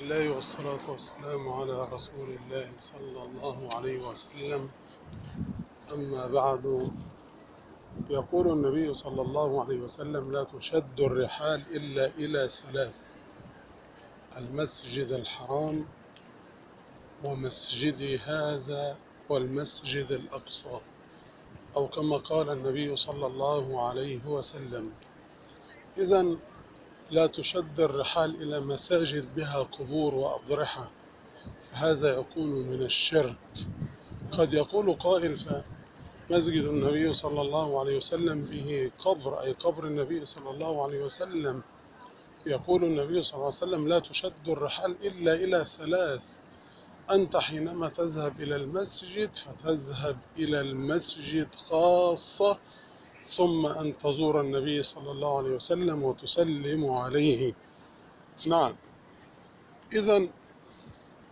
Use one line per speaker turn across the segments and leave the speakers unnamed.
الله والصلاة والسلام على رسول الله صلى الله عليه وسلم. أما بعد، يقول النبي صلى الله عليه وسلم: لا تشد الرحال إلا إلى ثلاث: المسجد الحرام، ومسجدي هذا، والمسجد الأقصى، أو كما قال النبي صلى الله عليه وسلم. إذن لا تشد الرحال إلى مساجد بها قبور وأضرحة، فهذا يكون من الشرك. قد يقول قائل: فمسجد النبي صلى الله عليه وسلم به قبر، أي قبر النبي صلى الله عليه وسلم. يقول النبي صلى الله عليه وسلم: لا تشد الرحال إلا إلى ثلاث: أنت حينما تذهب إلى المسجد فتذهب إلى المسجد خاصة، ثم أن تزور النبي صلى الله عليه وسلم وتسلم عليه. نعم. إذن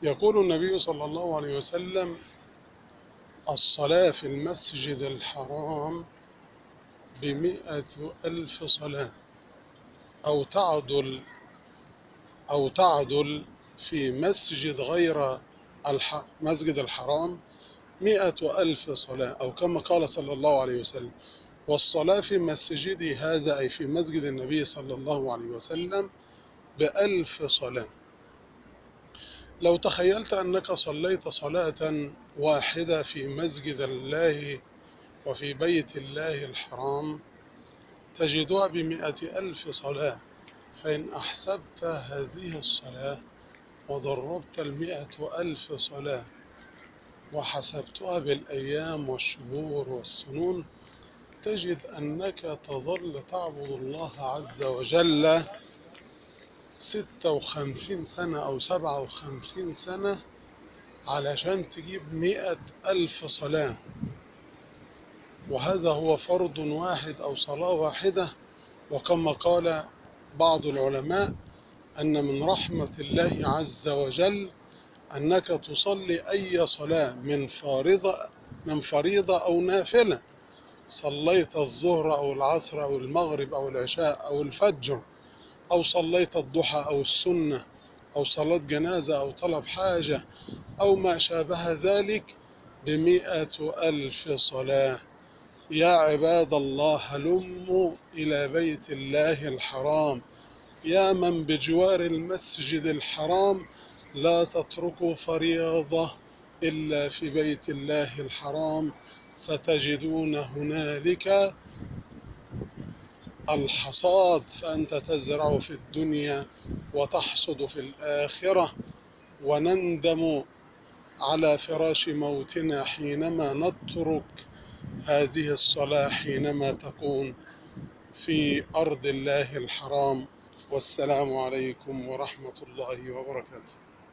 يقول النبي صلى الله عليه وسلم: الصلاة في المسجد الحرام ب100,000 صلاة، أو تعدل في مسجد غير مسجد الحرام 100,000 صلاة، أو كما قال صلى الله عليه وسلم: والصلاة في مسجدي هذا، أي في مسجد النبي صلى الله عليه وسلم، ب1000 صلاة. لو تخيلت أنك صليت صلاة واحدة في مسجد الله وفي بيت الله الحرام، تجدها ب100,000 صلاة. فإن أحسبت هذه الصلاة وضربت 100,000 صلاة وحسبتها بالأيام والشهور والسنون، تجد أنك تظل تعبد الله عز وجل 56 سنة أو 57 سنة علشان تجيب 100,000 صلاة. وهذا هو فرض واحد أو صلاة واحدة. وكما قال بعض العلماء: أن من رحمة الله عز وجل أنك تصلي أي صلاة من فريضة أو نافلة. صليت الظهر أو العصر أو المغرب أو العشاء أو الفجر، أو صليت الضحى أو السنة، أو صلاة جنازة أو طلب حاجة أو ما شابه ذلك، ب100,000 صلاة. يا عباد الله، هلموا إلى بيت الله الحرام. يا من بجوار المسجد الحرام، لا تتركوا فريضة إلا في بيت الله الحرام. ستجدون هنالك الحصاد، فأنت تزرع في الدنيا وتحصد في الآخرة. ونندم على فراش موتنا حينما نترك هذه الصلاة حينما تكون في أرض الله الحرام. والسلام عليكم ورحمة الله وبركاته.